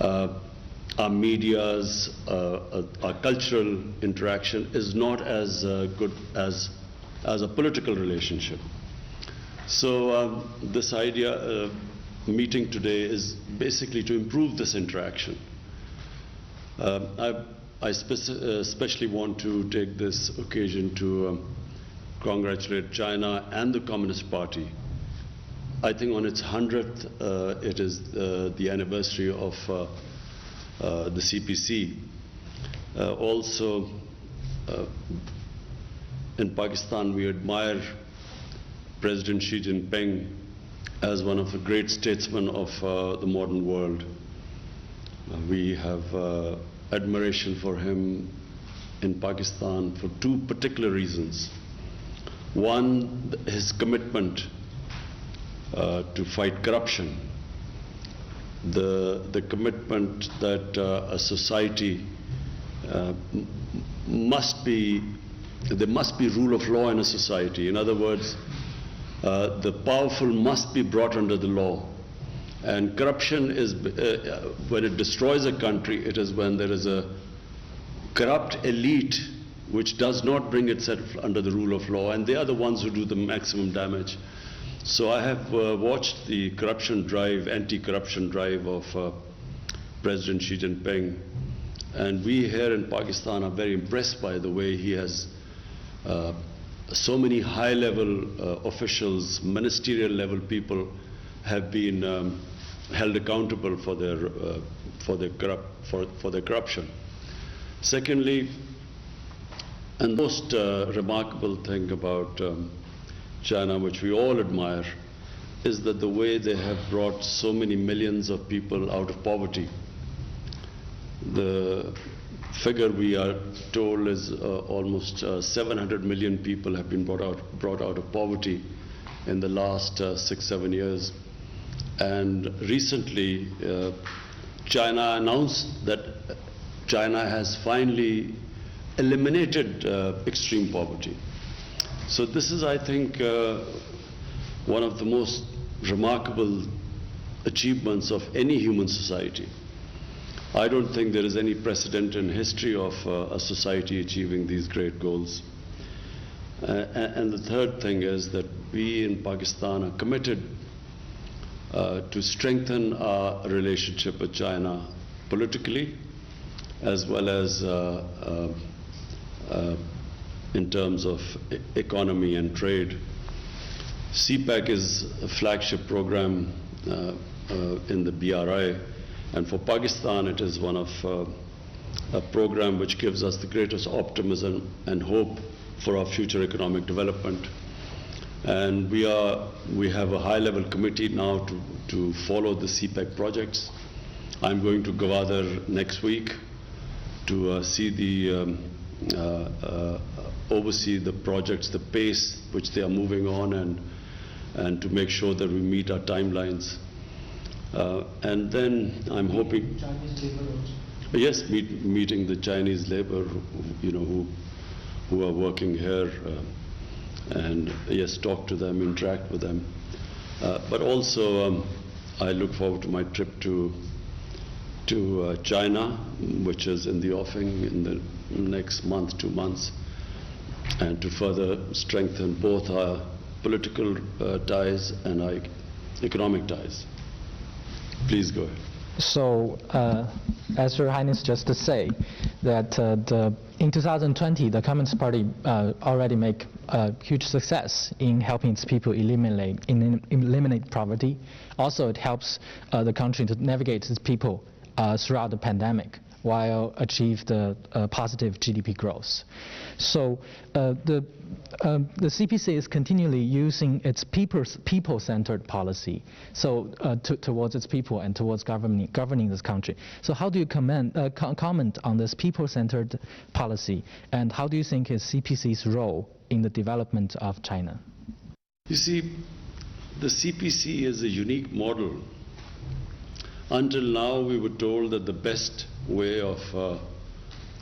our media's, our cultural interaction is not as good as a political relationship. So this idea, meeting today, is basically to improve this interaction. I especially want to take this occasion to congratulate China and the Communist Party. I think on its 100th, it is the anniversary of the CPC. Also, in Pakistan, we admire President Xi Jinping as one of the great statesmen of the modern world. We have admiration for him in Pakistan for two particular reasons. One, his commitment to fight corruption, the commitment that a society there must be rule of law in a society. In other words, the powerful must be brought under the law. And corruption is, when it destroys a country, it is when there is a corrupt elite which does not bring itself under the rule of law, and they are the ones who do the maximum damage. So I have watched the corruption drive, anti-corruption drive of President Xi Jinping, and we here in Pakistan are very impressed by the way he has so many high-level officials, ministerial-level people have been held accountable for their corruption. Secondly, and the most remarkable thing about China, which we all admire, is that the way they have brought so many millions of people out of poverty. The figure we are told is almost 700 million people have been brought out of poverty in the last 6-7 years. And recently, China announced that China has finally eliminated extreme poverty. So this is, I think, one of the most remarkable achievements of any human society. I don't think there is any precedent in history of a society achieving these great goals. And the third thing is that we in Pakistan are committed to strengthen our relationship with China politically, as well as in terms of economy and trade. CPEC is a flagship program in the BRI, and for Pakistan it is one of a program which gives us the greatest optimism and hope for our future economic development. And we have a high-level committee now to follow the CPEC projects. I'm going to Gwadar next week to see the oversee the projects, the pace which they are moving on, and to make sure that we meet our timelines. And then I'm hoping, Chinese labor also. yes, meeting the Chinese labor, who are working here, and yes, talk to them, interact with them. But also, I look forward to my trip to China, which is in the offing in the next month, 2 months, and to further strengthen both our political ties and our economic ties. Please go ahead. So, as Your Highness just say, that in 2020 the Communist Party already make a huge success in helping its people eliminate poverty. Also, it helps the country to navigate its people throughout the pandemic, while achieve the positive GDP growth. So the CPC is continually using its people-centered policy, so towards its people and towards governing this country. So how do you comment on this people-centered policy, and how do you think is CPC's role in the development of China? You see, the CPC is a unique model. Until now, we were told that the best way of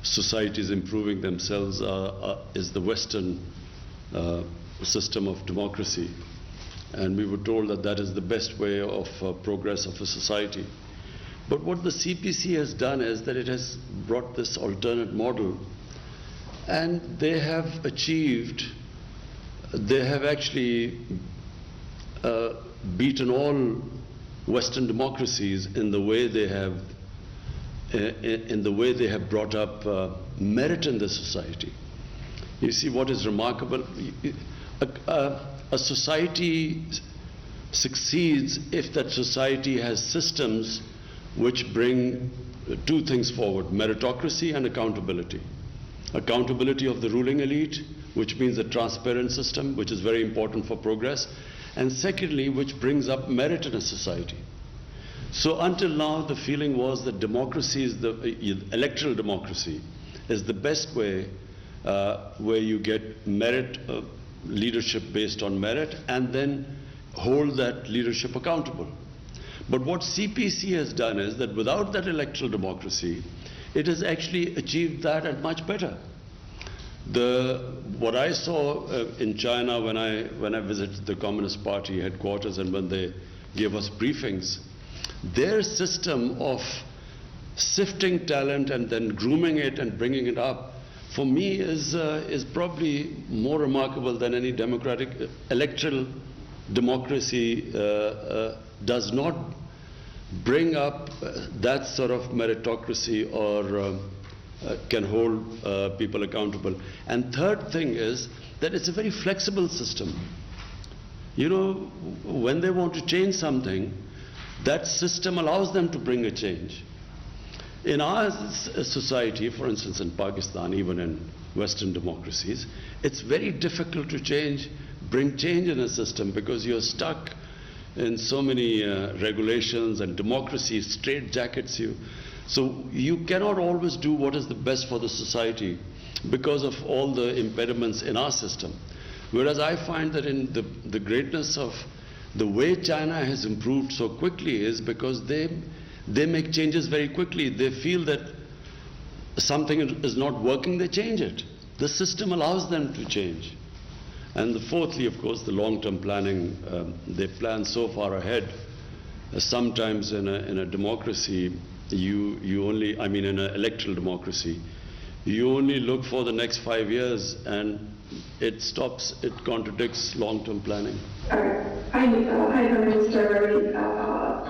societies improving themselves is the Western system of democracy. And we were told that that is the best way of progress of a society. But what the CPC has done is that it has brought this alternate model, and they have actually beaten all Western democracies in the way they have brought up merit in the society. You see, what is remarkable, a society succeeds if that society has systems which bring two things forward: meritocracy and accountability. Accountability of the ruling elite, which means a transparent system, which is very important for progress, and secondly, which brings up merit in a society. So until now, the feeling was that democracy is electoral democracy is the best way where you get merit, leadership based on merit, and then hold that leadership accountable. But what CPC has done is that without that electoral democracy, it has actually achieved that and much better. What I saw in China when I visited the Communist Party headquarters and when they gave us briefings, their system of sifting talent and then grooming it and bringing it up, for me, is probably more remarkable than any democratic electoral democracy does not bring up that sort of meritocracy or can hold people accountable. And third thing is that it's a very flexible system. You know, when they want to change something, that system allows them to bring a change. In our society, for instance in Pakistan, even in Western democracies, it's very difficult to bring change in a system because you're stuck in so many regulations, and democracy straitjackets you. So you cannot always do what is the best for the society because of all the impediments in our system. Whereas I find that in the greatness of the way China has improved so quickly is because they make changes very quickly. They feel that something is not working, they change it. The system allows them to change. And fourthly, of course, the long-term planning. They plan so far ahead. Sometimes in a democracy, you only, I mean in an electoral democracy, you only look for the next 5 years and it contradicts long-term planning. Hi, Prime Minister. Very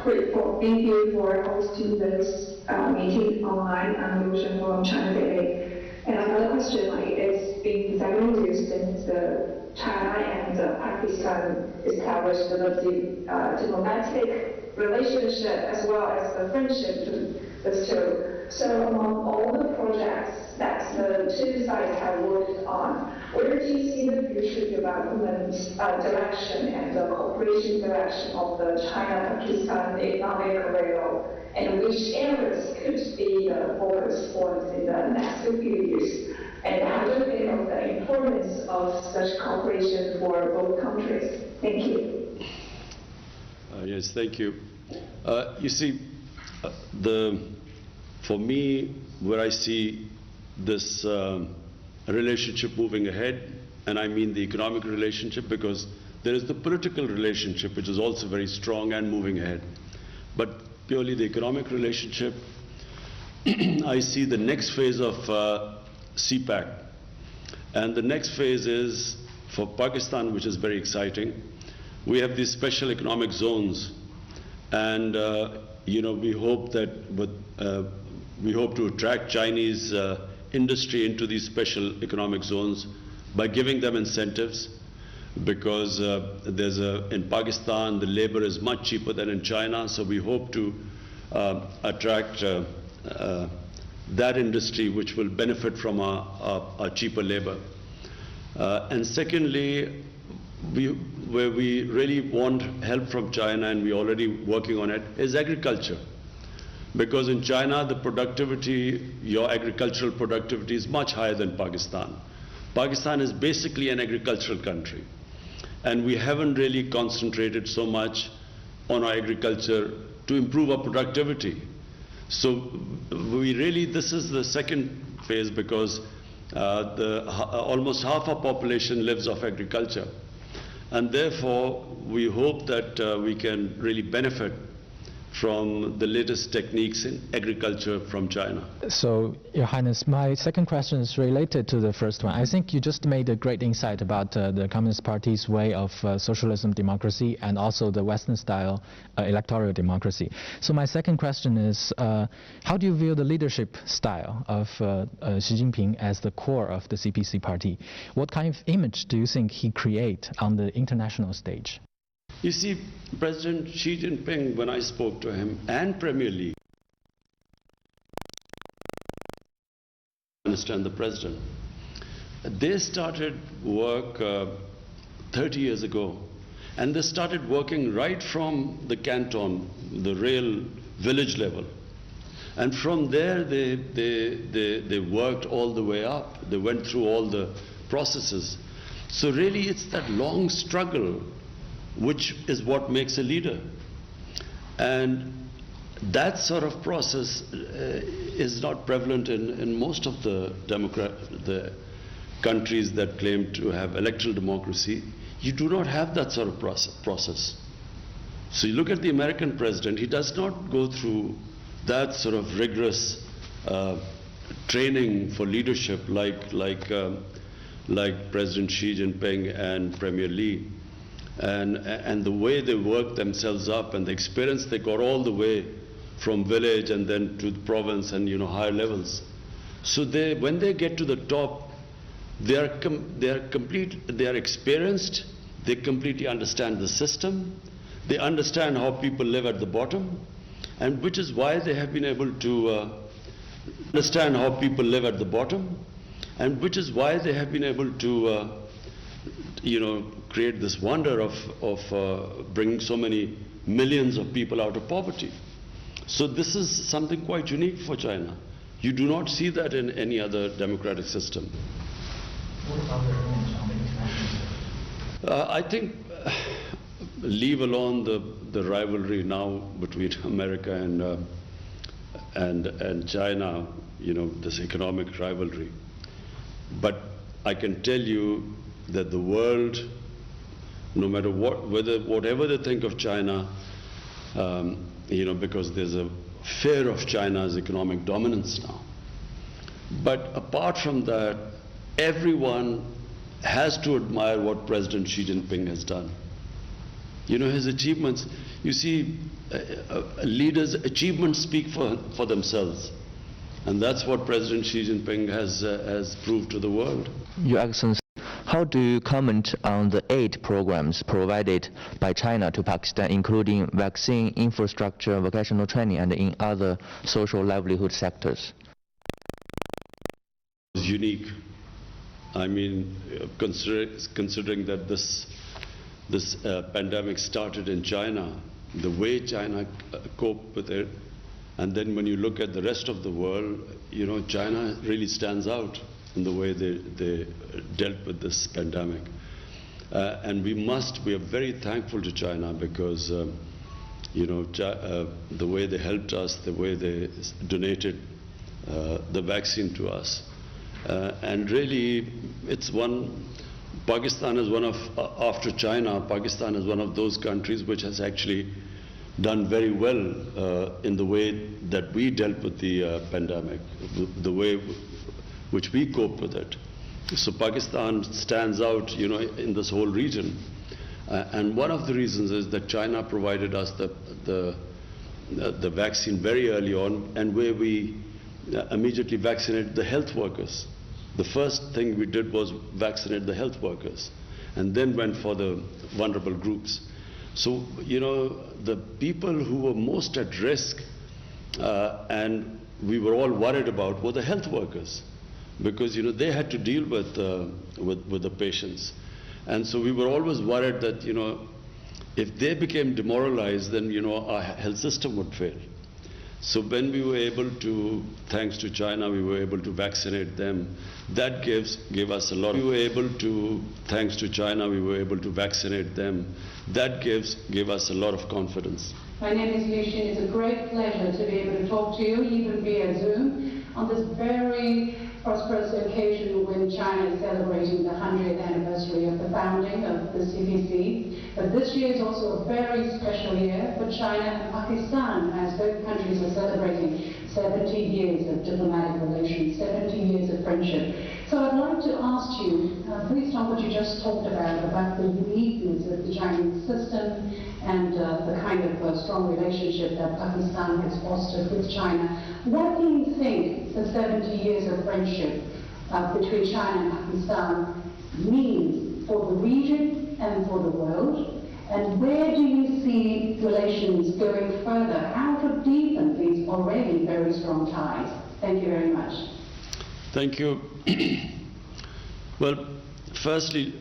grateful. Thank you for hosting this meeting online. I'm Lucian from China Daily. And another question, it's been 7 years since China and Pakistan established the diplomatic relationship as well as the friendship to the two. So among all the projects that the two sides have worked on, where do you see the future development direction and the cooperation direction of the China-Pakistan economic corridor, and which areas could be the focus points in the next few years? And how do you think of the importance of such cooperation for both countries? Thank you. Yes, thank you. You see, for me, where I see this relationship moving ahead, and I mean the economic relationship, because there is the political relationship which is also very strong and moving ahead. But purely the economic relationship, I see the next phase of CPAC. And the next phase is for Pakistan, which is very exciting. We have these special economic zones, and we hope to attract Chinese industry into these special economic zones by giving them incentives, because in Pakistan the labor is much cheaper than in China, so we hope to attract that industry which will benefit from our cheaper labor. And secondly, where we really want help from China, and we're already working on it, is agriculture. Because in China, the productivity, your agricultural productivity is much higher than Pakistan. Pakistan is basically an agricultural country. And we haven't really concentrated so much on our agriculture to improve our productivity. So this is the second phase, because almost half our population lives off agriculture. And therefore, we hope that we can really benefit from the latest techniques in agriculture from China. So, Your Highness, my second question is related to the first one. I think you just made a great insight about the Communist Party's way of socialism democracy and also the Western-style electoral democracy. So my second question is, how do you view the leadership style of Xi Jinping as the core of the CPC party? What kind of image do you think he creates on the international stage? You see, President Xi Jinping, when I spoke to him, and Premier Li, I understand the President, they started work 30 years ago, and they started working right from the canton, the real village level. And from there, they worked all the way up. They went through all the processes. So really, it's that long struggle which is what makes a leader. And that sort of process is not prevalent in most of the countries that claim to have electoral democracy. You do not have that sort of process. So you look at the American president, he does not go through that sort of rigorous training for leadership like President Xi Jinping and Premier Li. And the way they worked themselves up and the experience they got all the way from village and then to the province and higher levels. So when they get to the top, they are experienced, they completely understand the system, they understand how people live at the bottom, and which is why they have been able to understand how people live at the bottom, and which is why they have been able to create this wonder of bringing so many millions of people out of poverty. So this is something quite unique for China. You do not see that in any other democratic system. What about their image on the international stage? I think, leave alone the rivalry now between America and China, this economic rivalry. But I can tell you that the world, no matter whatever they think of China, because there's a fear of China's economic dominance now. But apart from that, everyone has to admire what President Xi Jinping has done. His achievements, you see, leaders' achievements speak for themselves. And that's what President Xi Jinping has proved to the world. Your Excellency, how do you comment on the aid programs provided by China to Pakistan, including vaccine, infrastructure, vocational training, and in other social livelihood sectors? It's unique. I mean, considering that this pandemic started in China, the way China coped with it, and then when you look at the rest of the world, China really stands out in the way they dealt with this pandemic. And we are very thankful to China because, the way they helped us, the way they donated the vaccine to us. And really, Pakistan is after China, Pakistan is one of those countries which has actually done very well in the way that we dealt with the pandemic, the way which we cope with it. So Pakistan stands out, in this whole region. And one of the reasons is that China provided us the vaccine very early on, and where we immediately vaccinated the health workers. The first thing we did was vaccinate the health workers, and then went for the vulnerable groups. So, the people who were most at risk and we were all worried about were the health workers, because they had to deal with the patients. And so we were always worried that if they became demoralized, then our health system would fail. So when we were able to, thanks to China, we were able to vaccinate them. That gave us a lot. Thanks to China, we were able to vaccinate them. That gave us a lot of confidence. My name is Liu Xin. It's a great pleasure to be able to talk to you, even via Zoom, on this very prosperous occasion when China is celebrating the 100th anniversary of the founding of the CPC. But this year is also a very special year for China and Pakistan, as both countries are celebrating 70 years of diplomatic relations, 70 years of friendship. So I'd like to ask you, based on what you just talked about the uniqueness of the Chinese system and the kind of strong relationship that Pakistan has fostered with China, what do you think the 70 years of friendship between China and Pakistan means for the region and for the world? And where do you see relations going further? How to deepen these already very strong ties? Thank you very much. Thank you. Well, firstly,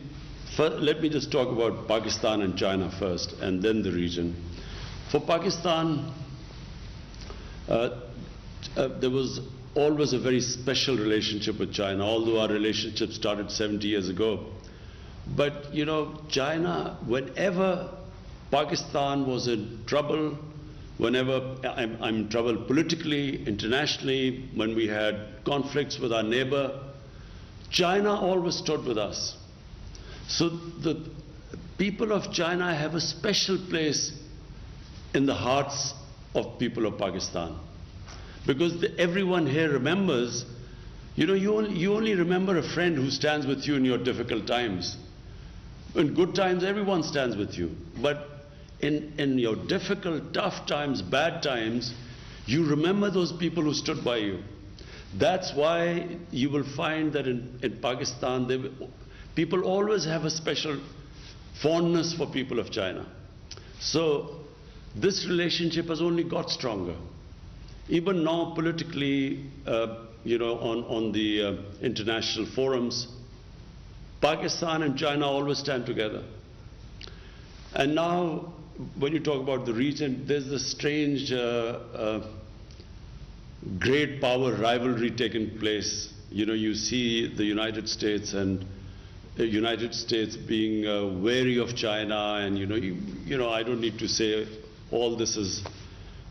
let me just talk about Pakistan and China first, and then the region. For Pakistan, there was always a very special relationship with China, although our relationship started 70 years ago. But, you know, China, whenever Pakistan was in trouble, whenever I'm in trouble politically, internationally, when we had conflicts with our neighbor, China always stood with us. So the people of China have a special place in the hearts of people of Pakistan. Because everyone here remembers, you know, you only remember a friend who stands with you in your difficult times. In good times, everyone stands with you. But in your difficult, tough times, bad times, you remember those people who stood by you. That's why you will find that in Pakistan, people always have a special fondness for people of China. So this relationship has only got stronger. Even now, politically, you know, on the international forums, Pakistan and China always stand together. And now, when you talk about the region, there's this strange great power rivalry taking place. You know, you see the United States and the United States being wary of China, and you know, I don't need to say all this is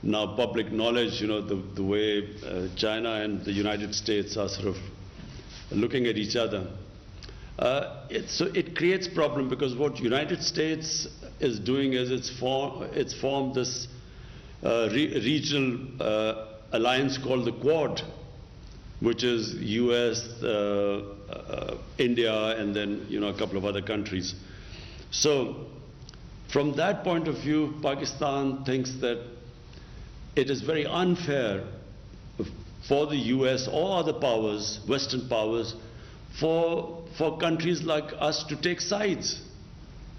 now public knowledge. You know, the way China and the United States are sort of looking at each other. So it creates problem, because what United States is doing is it's formed this regional alliance called the Quad, which is US, India, and then, you know, a couple of other countries. So from that point of view, Pakistan thinks that it is very unfair for the US or other powers, Western powers, for countries like us to take sides.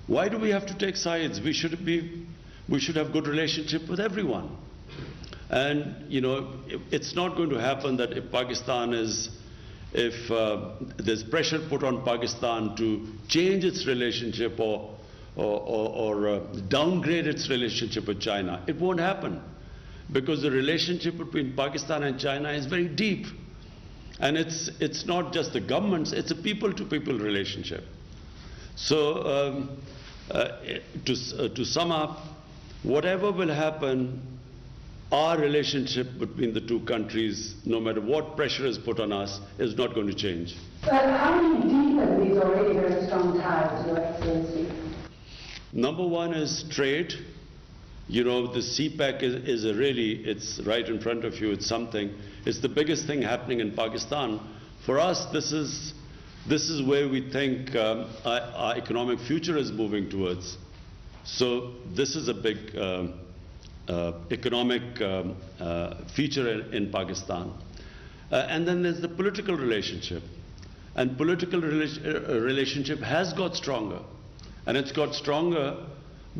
Why do we have to take sides? We should have good relationship with everyone. And, you know, it's not going to happen that if there's pressure put on Pakistan to change its relationship or downgrade its relationship with China. It won't happen, because the relationship between Pakistan and China is very deep. And it's not just the governments, it's a people-to-people relationship. So to sum up, whatever will happen, our relationship between the two countries, no matter what pressure is put on us, is not going to change. But how do you deepen these already very strong ties, Your Excellency? Number one is trade. You know, the CPEC is it's right in front of you, it's something. It's the biggest thing happening in Pakistan. For us, this is where we think our economic future is moving towards. So this is a big economic feature in Pakistan. And then there's the political relationship. And political relationship has got stronger. And it's got stronger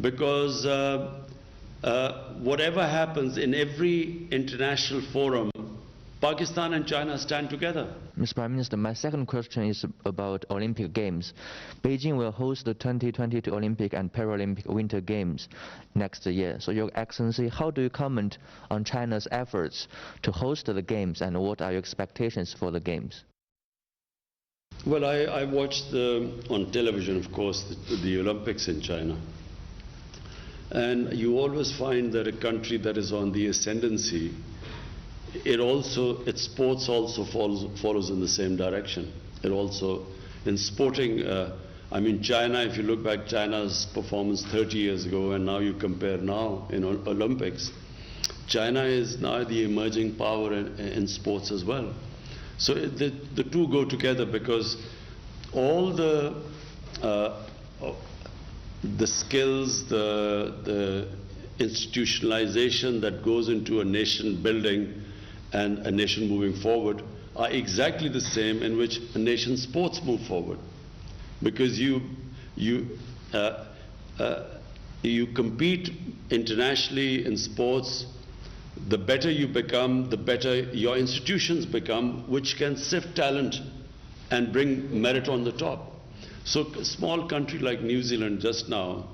because whatever happens in every international forum, Pakistan and China stand together. Mr. Prime Minister, my second question is about Olympic Games. Beijing will host the 2022 Olympic and Paralympic Winter Games next year. So, Your Excellency, how do you comment on China's efforts to host the Games, and what are your expectations for the Games? Well, I watched on television, of course, the Olympics in China. And you always find that a country that is on the ascendancy, its sports also follows in the same direction. It also, in sporting I mean, China, if you look back, China's performance 30 years ago, and now you compare now in Olympics, China is now the emerging power in sports as well. So the two go together, because all the skills, the institutionalization that goes into a nation building and a nation moving forward are exactly the same in which a nation's sports move forward. Because you compete internationally in sports, the better you become, the better your institutions become, which can sift talent and bring merit on the top. So a small country like New Zealand just now,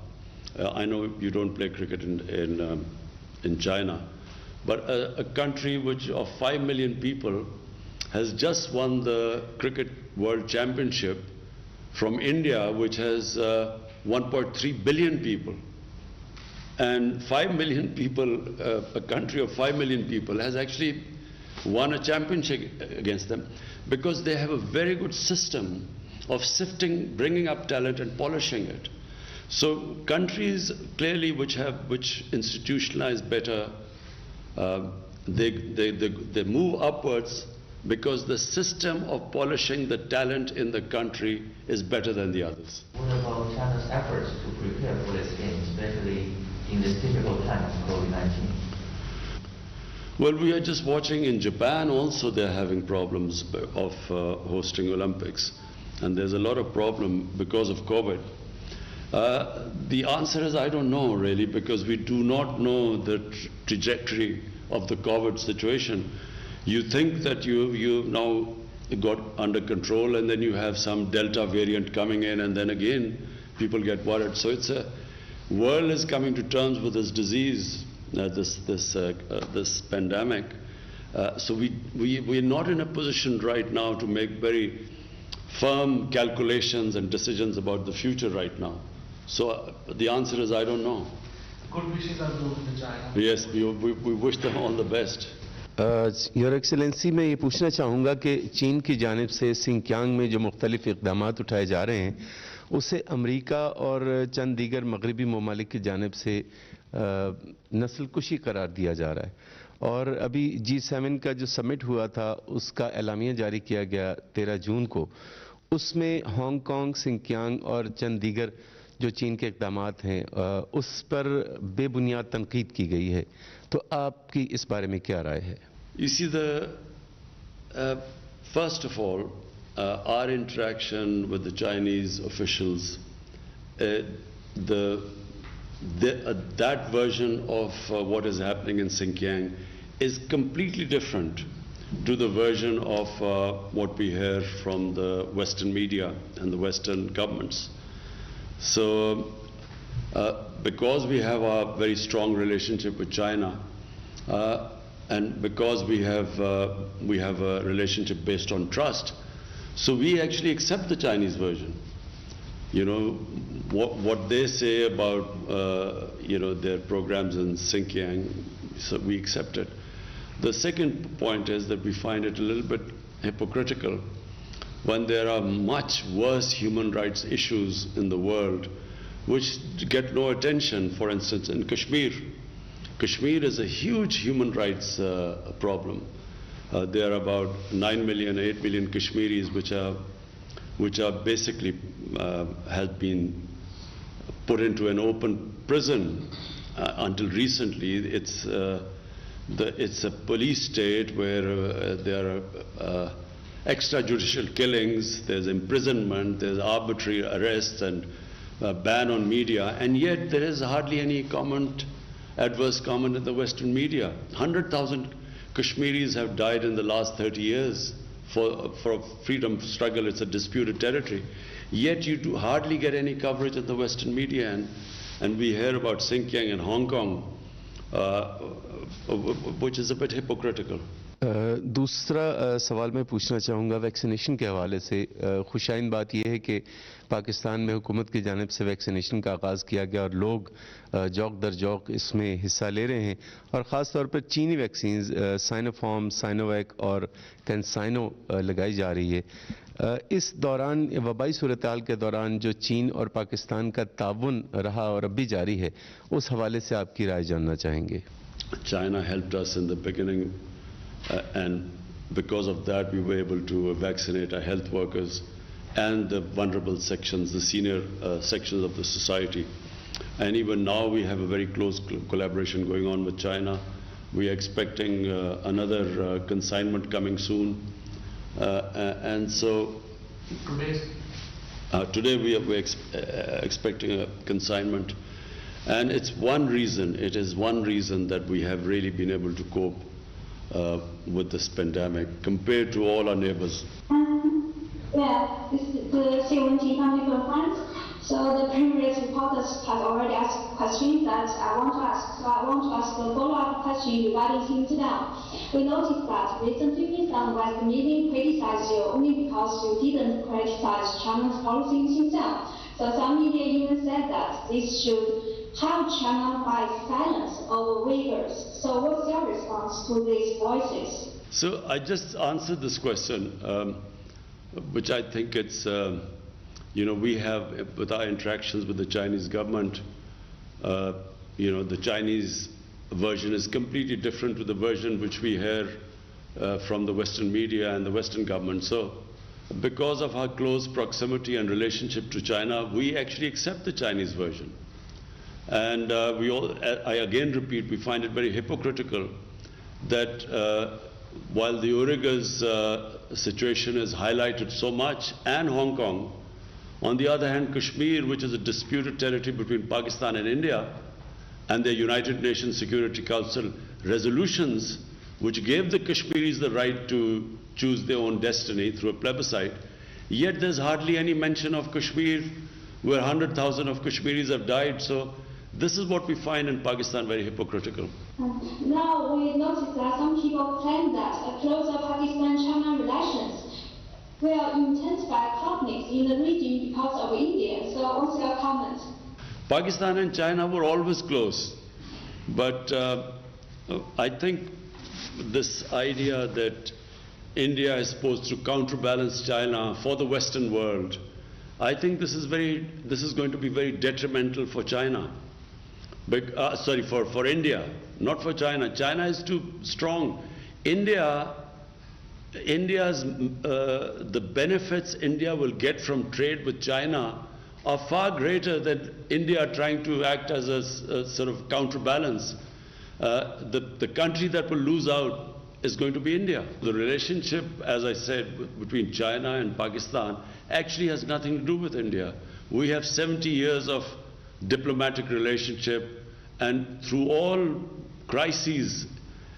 I know you don't play cricket in China, but a country which of 5 million people has just won the Cricket World Championship from India, which has 1.3 billion people. And 5 million people, a country of 5 million people has actually won a championship against them, because they have a very good system of sifting, bringing up talent and polishing it. So countries clearly which institutionalize better, they move upwards, because the system of polishing the talent in the country is better than the others. What about China's efforts to prepare for this game, especially in this difficult time of COVID-19? Well, we are just watching in Japan also they're having problems of hosting Olympics. And there's a lot of problem because of COVID. The answer is I don't know really, because we do not know the trajectory of the COVID situation. You think that you now got under control, and then you have some Delta variant coming in, and then again people get worried. So it's world is coming to terms with this disease, this pandemic. So we're not in a position right now to make very firm calculations and decisions about the future right now. So the answer is I don't know. Good wishes are due to China. Yes, we wish them all the best. Your excellency मैं ये पूछना चाहूँगा कि चीन की जानिब से Sinkiang में जो मुख्तलिफ इक़दाम उठाए जा रहे हैं, उसे अमरीका और चंद दीगर मगरबी ममालिक की जानिब से नस्ल कुशी करार दिया जा रहा है. और अभी G7 का जो समिट हुआ था उसका एलामिया जारी किया गया 13 जून को. उसमें हांगकांग, सिंकियांग और चंद दीगर जो चीन के इक़दामात हैं उस पर बेबुनियाद तनकीद की गई है. तो आपकी इस बारे में क्या राय है? You see, first of all, our interaction with the Chinese officials, that version of what is happening in Xinjiang is completely different to the version of what we hear from the Western media and the Western governments. So, because we have a very strong relationship with China, and because we have a relationship based on trust, so we actually accept the Chinese version. You know, what they say about their programs in Xinjiang, so we accept it. The second point is that we find it a little bit hypocritical when there are much worse human rights issues in the world which get no attention. For instance, in Kashmir. Kashmir is a huge human rights problem. There are about 9 million, 8 million Kashmiris which are basically have been put into an open prison until recently. It's a police state where there are extrajudicial killings, there's imprisonment, there's arbitrary arrests and ban on media, and yet there is hardly any adverse comment in the Western media. 100,000 Kashmiris have died in the last 30 years for a freedom struggle. It's a disputed territory. Yet you hardly get any coverage in the Western media, and we hear about Xinjiang and Hong Kong, which is a bit hypocritical. दूसरा सवाल मैं पूछना चाहूँगा vaccination के हवाले से. खुशाइन बात यह है कि पाकिस्तान में हुकूमत की जानिब से वैक्सीनेशन का आगाज़ किया गया और लोग जौक दर जौक इसमें हिस्सा ले रहे हैं, और ख़ास तौर पर चीनी वैक्सीन साइनोफार्म, साइनोवैक और कैंसाइनो लगाई जा रही है. इस दौरान वबाई सूरत-हाल के दौरान जो चीन और पाकिस्तान का ताउन रहा और अब भी जारी है, उस हवाले से आपकी राय जानना चाहेंगे। China helped us in the beginning, and because of that we were able to vaccinate our health workers and the vulnerable sections, the senior sections of the society. And even now we have a very close collaboration going on with China. We are expecting another consignment coming soon. And so today we are expecting a consignment. And it is one reason that we have really been able to cope with this pandemic compared to all our neighbors. Yeah, this is the same family from France. So the previous reporters have already asked questions that I want to ask. So I want to ask a follow-up question regarding Xinjiang. We noticed that recently some Western media criticized you only because you didn't criticize China's policy in Xinjiang. So some media even said that this should help China fight silence over Uyghurs. So what's your response to these voices? So I just answered this question, which I think it's, we have, with our interactions with the Chinese government, the Chinese version is completely different to the version which we hear from the Western media and the Western government. So because of our close proximity and relationship to China, we actually accept the Chinese version. And I again repeat, we find it very hypocritical that while the Uyghurs' situation is highlighted so much, and Hong Kong, on the other hand, Kashmir, which is a disputed territory between Pakistan and India, and the United Nations Security Council resolutions, which gave the Kashmiris the right to choose their own destiny through a plebiscite, yet there's hardly any mention of Kashmir, where 100,000 of Kashmiris have died. So this is what we find in Pakistan very hypocritical. Now we notice that some people claim that a closer Pakistan-China relations will intensify conflicts in the region because of India. So what's your comment? Pakistan and China were always close, but I think this idea that India is supposed to counterbalance China for the Western world, I think this is going to be very detrimental for China. For India, not for China. China is too strong. India's the benefits India will get from trade with China are far greater than India trying to act as a sort of counterbalance. The country that will lose out is going to be India. The relationship, as I said, between China and Pakistan actually has nothing to do with India. We have 70 years of diplomatic relationship, and through all crises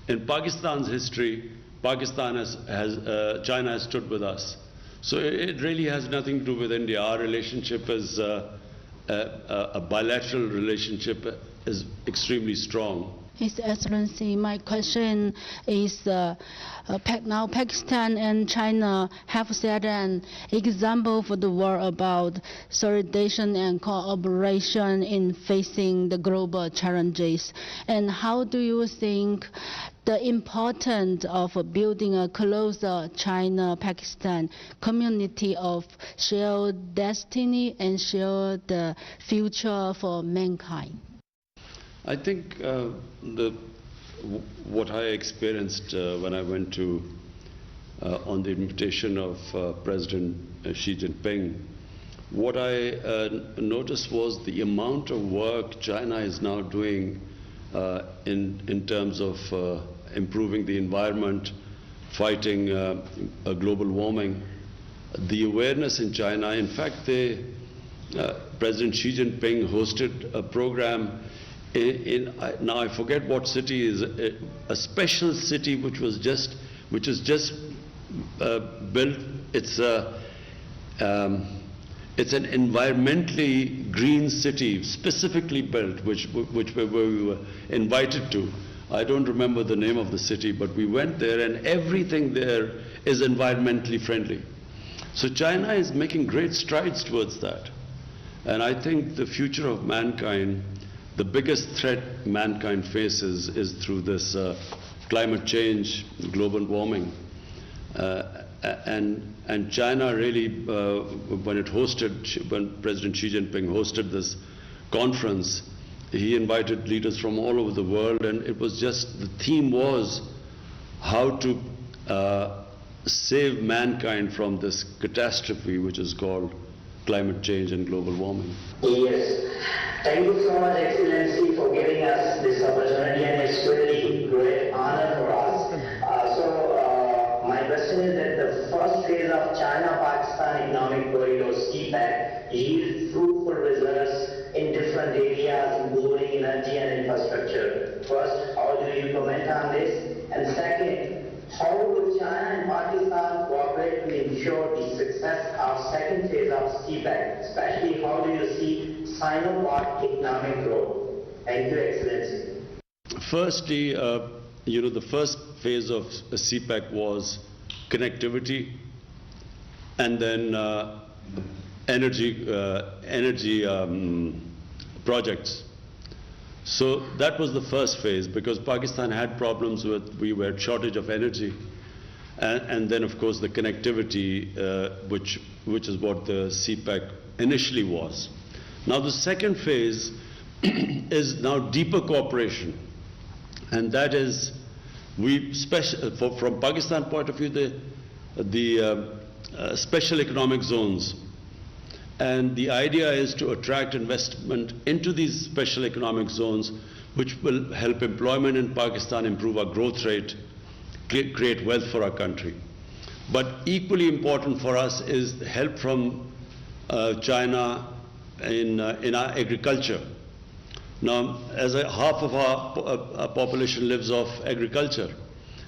in Pakistan's history, China has stood with us. So it really has nothing to do with India. Our relationship is a bilateral relationship, is extremely strong. His Excellency, my question is, now Pakistan and China have set an example for the world about solidarity and cooperation in facing the global challenges. And how do you think the importance of building a closer China-Pakistan community of shared destiny and shared future for mankind? I think what I experienced when I went to, on the invitation of President Xi Jinping, what I noticed was the amount of work China is now doing in terms of improving the environment, fighting global warming. The awareness in China, in fact, President Xi Jinping hosted a program now I forget what city is, a special city which is just built. It's an environmentally green city, specifically built, which we were invited to. I don't remember the name of the city, but we went there, and everything there is environmentally friendly. So China is making great strides towards that, and I think the future of mankind, the biggest threat mankind faces is through this climate change, global warming. and China really, when President Xi Jinping hosted this conference, he invited leaders from all over the world, and it was just, the theme was how to save mankind from this catastrophe which is called climate change and global warming. Yes. Thank you so much, Excellency, for giving us this opportunity, and it's really great honor for us. My question is that the first phase of China-Pakistan Economic Corridor CPEC yields fruitful results in different areas, including energy and infrastructure. First, how do you comment on this? And second, how will China and Pakistan cooperate to ensure the success of second phase of CPEC? Especially, how do you see Sino-Pak economic growth? Thank you, Excellency. Firstly, the first phase of CPEC was connectivity, and then energy projects. So that was the first phase, because Pakistan had problems we were shortage of energy, and then of course the connectivity, which is what the CPEC initially was. Now the second phase is now deeper cooperation, and that is, from Pakistan point of view, the special economic zones. And the idea is to attract investment into these special economic zones, which will help employment in Pakistan, improve our growth rate, create wealth for our country. But equally important for us is help from China in our agriculture. Now, half of our population lives off agriculture,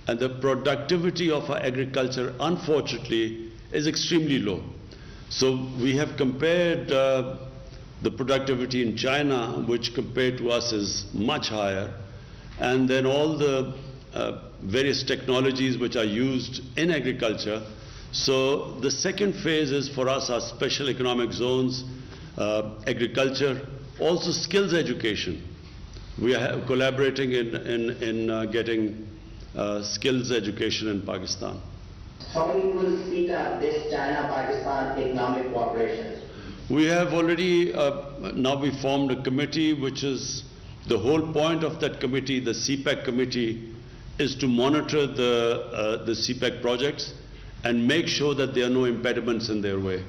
and the productivity of our agriculture, unfortunately, is extremely low. So we have compared the productivity in China, which compared to us is much higher, and then all the various technologies which are used in agriculture. So the second phase is for us our special economic zones, agriculture, also skills education. We are collaborating in getting skills education in Pakistan. How you will speed up this China-Pakistan economic cooperation? We have already, now we formed a committee, which is, the whole point of that committee, the CPEC committee, is to monitor the CPEC projects and make sure that there are no impediments in their way.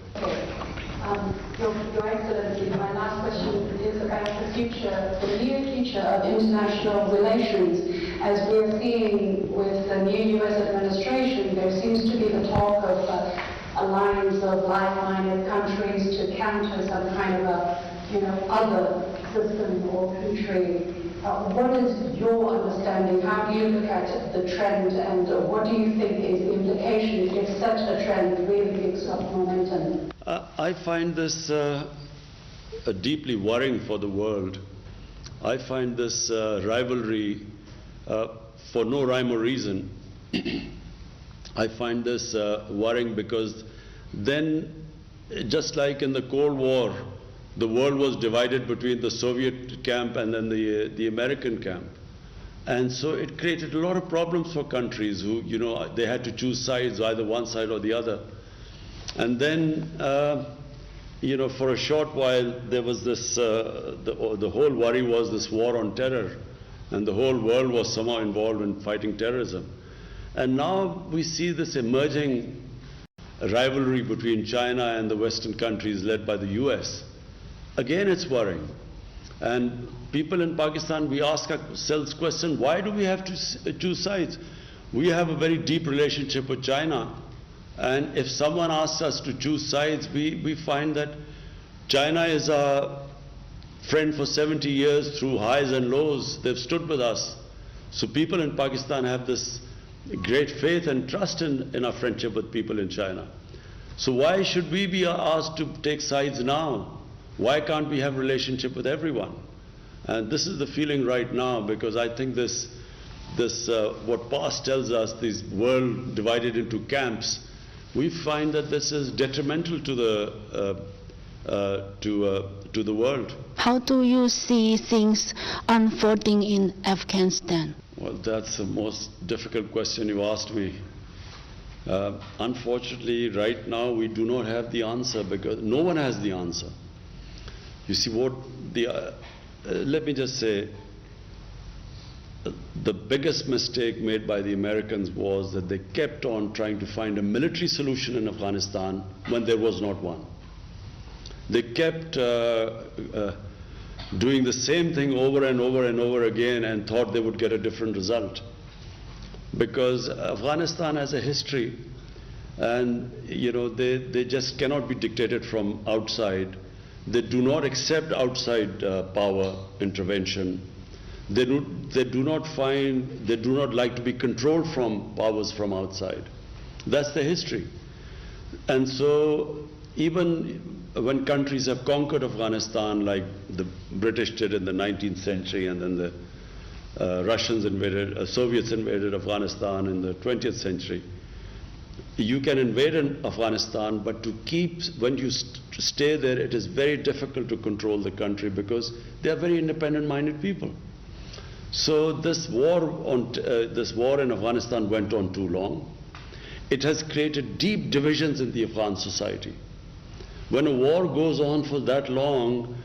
Your Excellency, my last question is about the future, the near future of international relations. As we're seeing with the new U.S. administration, there seems to be the talk of alliance of like-minded countries to counter some kind of other system or country. What is your understanding? How do you look at the trend, and what do you think is the implications if such a trend really picks up momentum? I find this deeply worrying for the world. I find this rivalry for no rhyme or reason. I find this worrying because then, just like in the Cold War, the world was divided between the Soviet camp and then the American camp. And so it created a lot of problems for countries who, they had to choose sides, either one side or the other. And then, for a short while, there was this, the whole worry was this war on terror. And the whole world was somehow involved in fighting terrorism. And now we see this emerging rivalry between China and the Western countries led by the US. Again, it's worrying. And people in Pakistan, we ask ourselves the question, why do we have to choose sides? We have a very deep relationship with China. And if someone asks us to choose sides, we find that China is our friend for 70 years through highs and lows. They've stood with us. So people in Pakistan have this great faith and trust in our friendship with people in China. So why should we be asked to take sides now? Why can't we have a relationship with everyone? And this is the feeling right now, because I think this what past tells us, this world divided into camps, we find that this is detrimental to the world. How do you see things unfolding in Afghanistan? Well, that's the most difficult question you asked me. Unfortunately, right now we do not have the answer because no one has the answer. You see, what the let me just say, the biggest mistake made by the Americans was that they kept on trying to find a military solution in Afghanistan when there was not one. They kept doing the same thing over and over and over again and thought they would get a different result. Because Afghanistan has a history, and they just cannot be dictated from outside. They do not accept outside power intervention. They do not like to be controlled from powers from outside. That's the history. And so even when countries have conquered Afghanistan, like the British did in the 19th century, and then the Soviets invaded Afghanistan in the 20th century. You can invade Afghanistan, but when you stay there, it is very difficult to control the country because they are very independent-minded people. So this war in Afghanistan went on too long. It has created deep divisions in the Afghan society. When a war goes on for that long,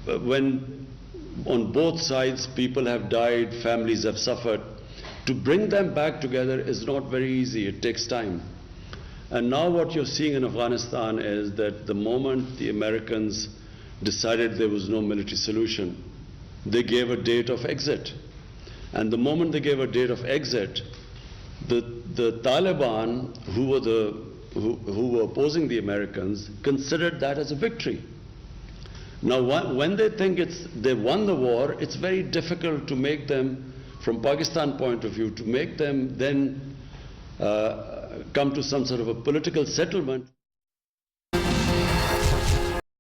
when on both sides people have died, families have suffered, to bring them back together is not very easy. It takes time. And now what you're seeing in Afghanistan is that the moment the Americans decided there was no military solution, they gave a date of exit. And the moment they gave a date of exit, the Taliban, who were opposing the Americans, considered that as a victory. Now, when they think they won the war, it's very difficult to make them, from Pakistan point of view, to make them then come to some sort of a political settlement.